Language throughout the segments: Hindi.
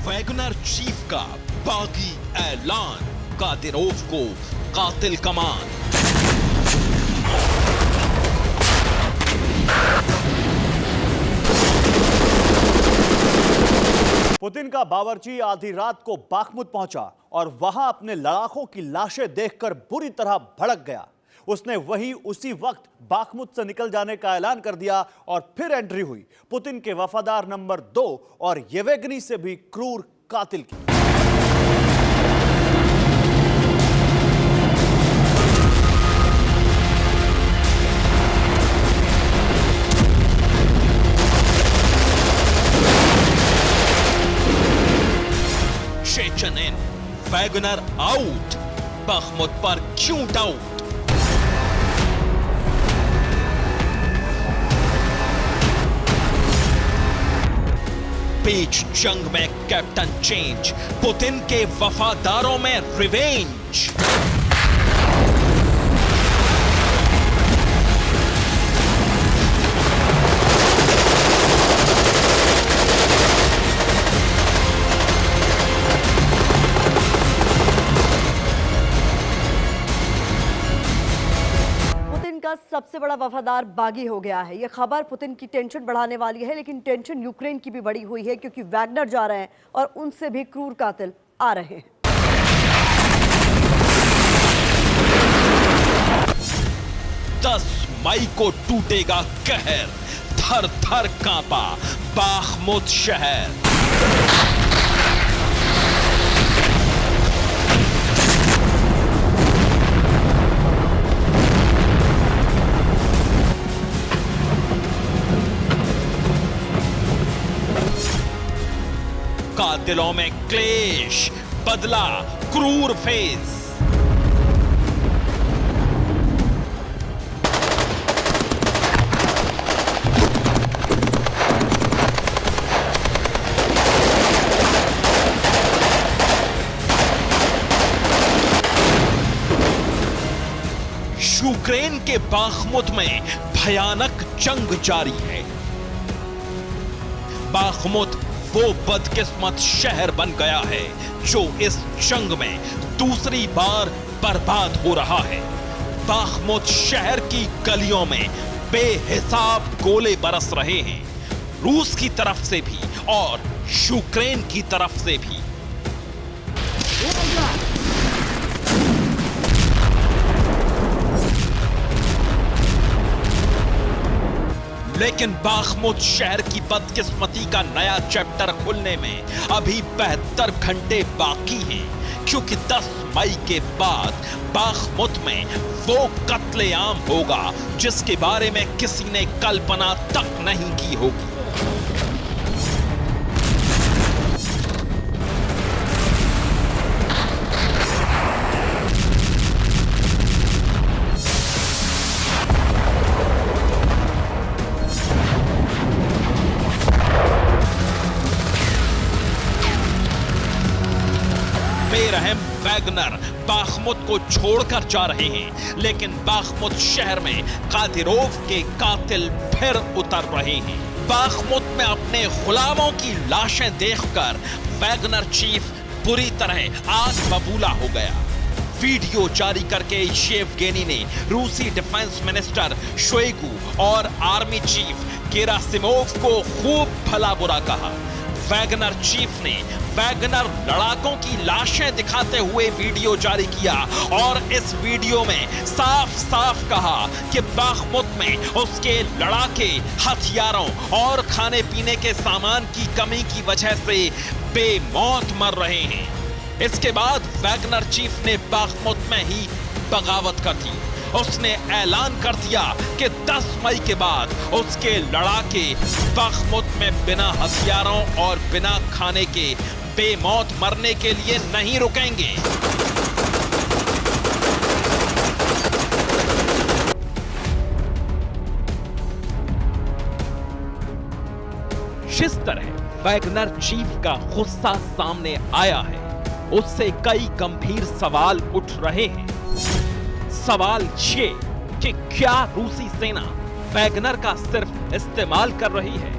वैगनर चीफ का बागी ऐलान, कादिरोव को कातिल कमान। पुतिन का बावर्ची आधी रात को बाखमुत पहुंचा और वहां अपने लड़ाकों की लाशें देखकर बुरी तरह भड़क गया। उसने उसी वक्त बाखमुत से निकल जाने का ऐलान कर दिया और फिर एंट्री हुई पुतिन के वफादार नंबर 2 और येवेगनी से भी क्रूर कातिल की। शेचन इन, वैगनर आउट, बाखमुत पर क्यों डाउट? बीच जंग में कैप्टन चेंज, पुतिन के वफादारों में रिवेंज। सबसे बड़ा वफादार बागी हो गया है। यह खबर पुतिन की टेंशन बढ़ाने वाली है, लेकिन टेंशन यूक्रेन की भी बढ़ी हुई है क्योंकि वैगनर जा रहे हैं और उनसे भी क्रूर कातिल आ रहे हैं। 10 मई को टूटेगा कहर, थर थर कांपा बाखमुत शहर। कातिलों में क्लेश, बदला क्रूर फेस। यूक्रेन के बाखमुत में भयानक जंग जारी है। बाखमुत वो बदकिस्मत शहर बन गया है जो इस जंग में दूसरी बार बर्बाद हो रहा है। बाखमुत शहर की गलियों में बेहिसाब गोले बरस रहे हैं, रूस की तरफ से भी और यूक्रेन की तरफ से भी। लेकिन बाखमुत शहर की बदकिस्मती का नया चैप्टर खुलने में अभी 72 घंटे बाकी हैं, क्योंकि 10 मई के बाद बाखमुत में वो कत्लेआम होगा जिसके बारे में किसी ने कल्पना तक नहीं की होगी। बेरहम वैगनर बाखमुत को छोड़कर जा रहे हैं, लेकिन बाखमुत शहर में कादिरोव के कातिल फिर उतर रहे हैं। बाखमुत में अपने गुलामों की लाशें देखकर वैगनर चीफ बुरी तरह आग बबूला हो गया। वीडियो जारी करके येवगेनी ने रूसी डिफेंस मिनिस्टर शोइगु और आर्मी चीफ गेरासिमोव को खूब भला बुरा कहा। वैगनर चीफ ने वैगनर लड़ाकों की लाशें दिखाते हुए वीडियो जारी किया और इस वीडियो में साफ साफ कहा कि बाखमुत में उसके लड़ाके हथियारों और खाने पीने के सामान की कमी की वजह से बेमौत मर रहे हैं। इसके बाद वैगनर चीफ ने बाखमुत में ही बगावत कर दी। उसने ऐलान कर दिया कि 10 मई के बाद उसके लड़ाके बाखमुत में बिना हथियारों और बिना खाने के बेमौत मरने के लिए नहीं रुकेंगे। जिस तरह वैगनर चीफ का गुस्सा सामने आया है, उससे कई गंभीर सवाल उठ रहे हैं। सवाल ये कि क्या रूसी सेना वैगनर का सिर्फ इस्तेमाल कर रही है?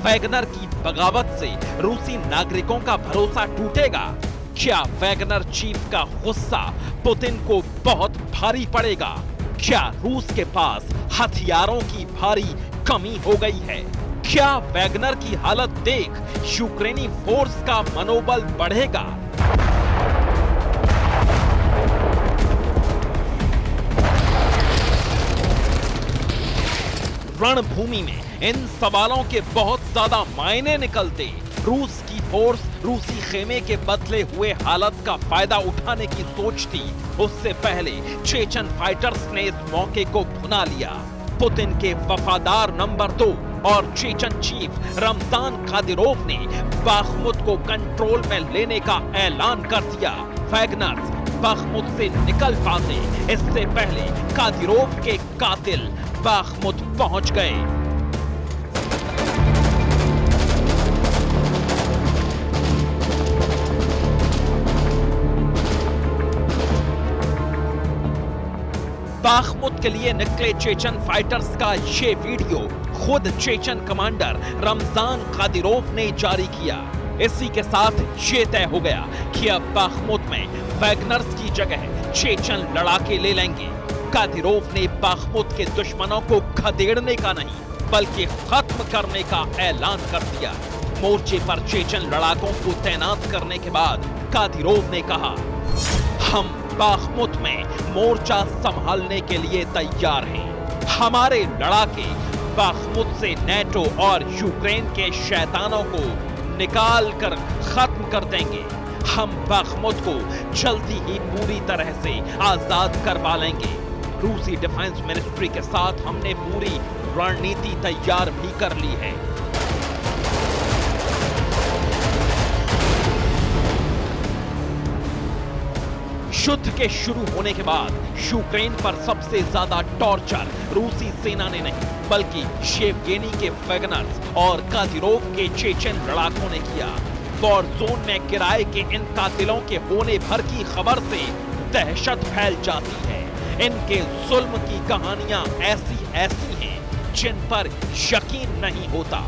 वैगनर की बगावत से रूसी नागरिकों का भरोसा टूटेगा? क्या वैगनर चीफ का गुस्सा पुतिन को बहुत भारी पड़ेगा? क्या रूस के पास हथियारों की भारी कमी हो गई है? क्या वैगनर की हालत देख यूक्रेनी फोर्स का मनोबल बढ़ेगा? रणभूमि में इन सवालों के बहुत ज्यादा मायने निकलते। रूस की फोर्स रूसी खेमे के बदले हुए हालत का फायदा उठाने की सोच थी। उससे पहले चेचन फाइटर्स ने इस मौके को भुना लिया। पुतिन के वफादार नंबर 2 और चेचन चीफ रमजान कादिरोव ने बाखमुत को कंट्रोल में लेने का ऐलान कर दिया। वैगनर्स बाखमुत से निकल पाते इससे पहले कादिरोव के कातिल बाखमुत पहुंच गए। बाखमुत के लिए निकले चेचन फाइटर्स का ये वीडियो खुद चेचन कमांडर रमजान कादिरोव ने जारी किया। इसी के साथ ये तय हो गया कि अब बाखमुत में वैगनर्स की जगह चेचन लड़ाके ले लेंगे। कादिरोव ने बाखमुत के दुश्मनों को खदेड़ने का नहीं बल्कि खत्म करने का ऐलान कर दिया। मोर्चे पर चेचन लड़ाकों को तैनात करने के बाद कादिरोव ने कहा, हम बाखमुत में मोर्चा संभालने के लिए तैयार हैं। हमारे लड़ाके बाखमुत से नेटो और यूक्रेन के शैतानों को निकाल कर खत्म कर देंगे। हम बाखमुत को जल्दी ही पूरी तरह से आजाद करवा लेंगे। रूसी डिफेंस मिनिस्ट्री के साथ हमने पूरी रणनीति तैयार भी कर ली है। युद्ध के शुरू होने के बाद यूक्रेन पर सबसे ज्यादा टॉर्चर रूसी सेना ने नहीं बल्कि शेवगेनी के वैगनर्स और कादिरोव के चेचन लड़ाकों ने किया। वॉर जोन में किराए के इन कातिलों के होने भर की खबर से दहशत फैल जाती है। इनके जुल्म की कहानियां ऐसी ऐसी हैं जिन पर यकीन नहीं होता।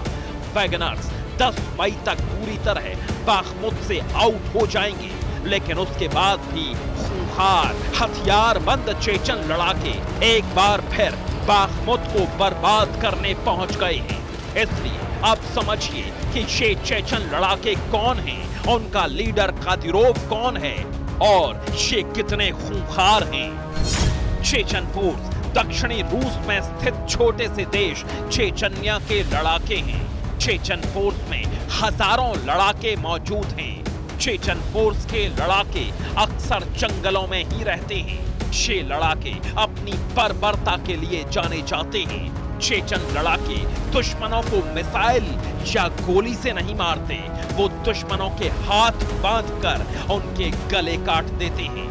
वैगनर्स 10 मई तक पूरी तरह बाखमुत से आउट हो जाएंगे, लेकिन उसके बाद भी खूंखार हथियारबंद चेचन लड़ाके एक बार फिर बाखमुत को बर्बाद करने पहुंच गए हैं। इसलिए अब समझिए कि ये चेचन लड़ाके कौन हैं, उनका लीडर कादिरोव कौन है और ये कितने खूंखार हैं। चेचन फोर्स दक्षिणी रूस में स्थित छोटे से देश चेचन्या के लड़ाके हैं। चेचन फोर्स में हजारों लड़ाके मौजूद हैं। चेचन फोर्स के लड़ाके अक्सर जंगलों में ही रहते हैं। ये लड़ाके अपनी बर्बरता के लिए जाने जाते हैं। चेचन लड़ाके दुश्मनों को मिसाइल या गोली से नहीं मारते, वो दुश्मनों के हाथ बांधकर उनके गले काट देते हैं।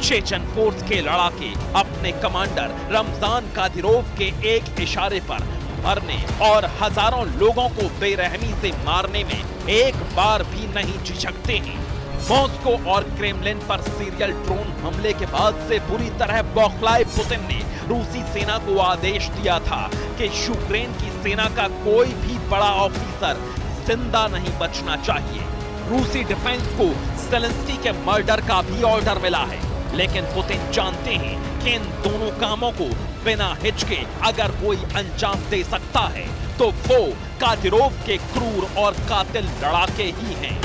चेचन फोर्स के लड़ाके अपने कमांडर रमजान कादिरोव के एक इशारे पर मरने और हजारों लोगों को बेरहमी से मारने में एक बार भी नहीं झिझकते हैं। मॉस्को और क्रेमलिन पर सीरियल ड्रोन हमले के बाद से बुरी तरह बौखलाए पुतिन ने रूसी सेना को आदेश दिया था कि यूक्रेन की सेना का कोई भी बड़ा ऑफिसर जिंदा नहीं बचना चाहिए। रूसी डिफेंस को ज़ेलेंस्की के मर्डर का भी ऑर्डर मिला है, लेकिन पुतिन जानते हैं कि इन दोनों कामों को बिना हिचके अगर कोई अंजाम दे सकता है तो वो कादिरोव के क्रूर और कातिल लड़ाके ही हैं।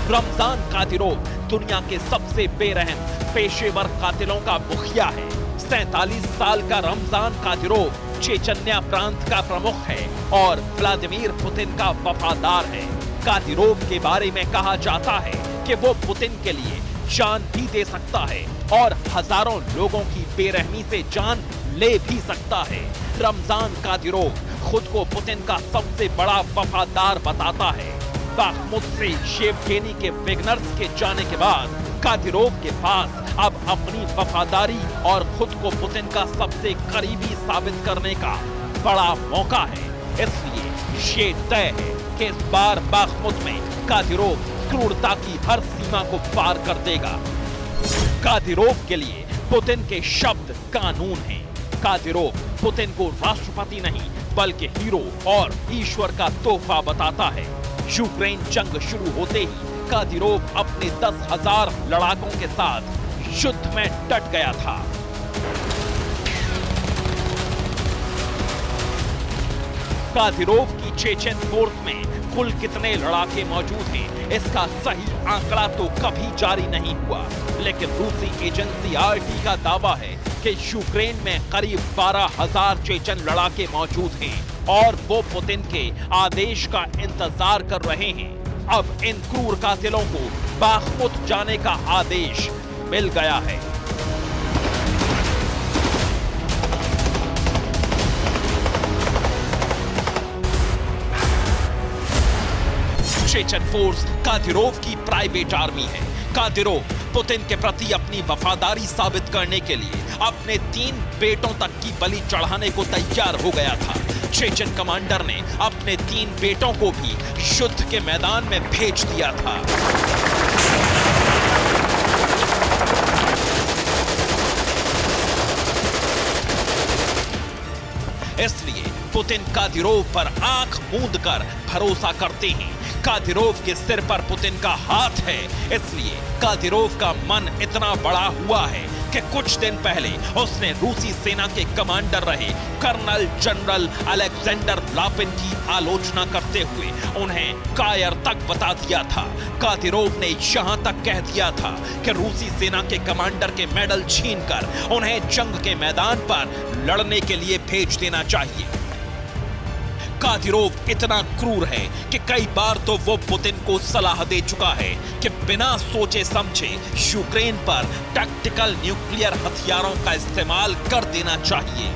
रमजान कादिरोव दुनिया के सबसे बेरहम पेशेवर कातिलों का मुखिया है। 47 साल का रमजान कादिरोव चेचन्या प्रांत का प्रमुख है और व्लादिमीर पुतिन का वफादार है। कादिरोव के बारे में कहा जाता है कि वो पुतिन के लिए जान भी दे सकता है और हजारों लोगों की बेरहमी से जान ले भी सकता है। रमजान कादिरोव खुद को पुतिन का सबसे बड़ा वफादार बताता है। बाखमुत से शेवगेनी के वैगनर्स के जाने के बाद कादिरोव के पास अब अपनी वफादारी और खुद को पुतिन का सबसे करीबी साबित करने का बड़ा मौका है। इसलिए ये तय है कि इस बार बाखमुत में कादिरोव क्रूरता की हर सीमा को पार कर देगा। कादिरोव के लिए पुतिन के शब्द कानून हैं। कादिरोव पुतिन को राष्ट्रपति नहीं बल्कि हीरो और ईश्वर का तोहफा बताता है। यूक्रेन जंग शुरू होते ही कादिरोव अपने 10,000 लड़ाकों के साथ युद्ध में डट गया था। कादिरोव की चेचेन फोर्स में कुल कितने लड़ाके मौजूद हैं, इसका सही आंकड़ा तो कभी जारी नहीं हुआ, लेकिन रूसी एजेंसी आरटी का दावा है कि यूक्रेन में करीब 12,000 चेचन लड़ाके मौजूद हैं और वो पुतिन के आदेश का इंतजार कर रहे हैं। अब इन क्रूर कातिलों को बाखमुत जाने का आदेश मिल गया है। चेचन फोर्स कादिरोव की प्राइवेट आर्मी है। कादिरोव पुतिन के प्रति अपनी वफादारी साबित करने के लिए अपने 3 बेटों तक की बलि चढ़ाने को तैयार हो गया था। चेचन कमांडर ने अपने 3 बेटों को भी युद्ध के मैदान में भेज दिया था। इसलिए पुतिन कादिरोव पर आंख मूंद कर भरोसा करते हैं। कादिरोव के सिर पर पुतिन का हाथ है, इसलिए कादिरोव का मन इतना बड़ा हुआ है कि कुछ दिन पहले उसने रूसी सेना के कमांडर रहे कर्नल जनरल अलेक्जेंडर लापिन की आलोचना करते हुए उन्हें कायर तक बता दिया था। कादिरोव ने यहां तक कह दिया था कि रूसी सेना के कमांडर के मेडल छीनकर उन्हें जंग के मैदान पर लड़ने के लिए भेज देना चाहिए। कादिरोव इतना क्रूर है कि कई बार तो वो पुतिन को सलाह दे चुका है कि बिना सोचे समझे यूक्रेन पर टैक्टिकल न्यूक्लियर हथियारों का इस्तेमाल कर देना चाहिए।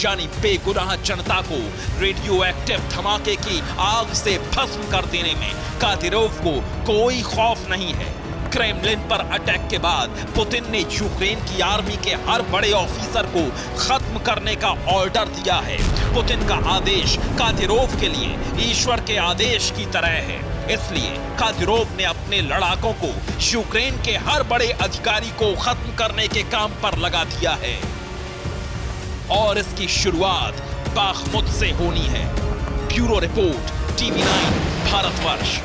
यानी बेगुनाह जनता को रेडियो एक्टिव धमाके की आग से भस्म कर देने में कादिरोव को कोई खौफ नहीं है। क्रेमलिन पर अटैक के बाद पुतिन ने यूक्रेन की आर्मी के हर बड़े ऑफिसर को खत्म करने का ऑर्डर दिया है। पुतिन का आदेश कादिरोव के लिए ईश्वर के आदेश की तरह है। इसलिए कादिरोव ने अपने लड़ाकों को यूक्रेन के हर बड़े अधिकारी को खत्म करने के काम पर लगा दिया है और इसकी शुरुआत बाखमुत से होनी है। Bureau report, TV9 Bharatvarsh.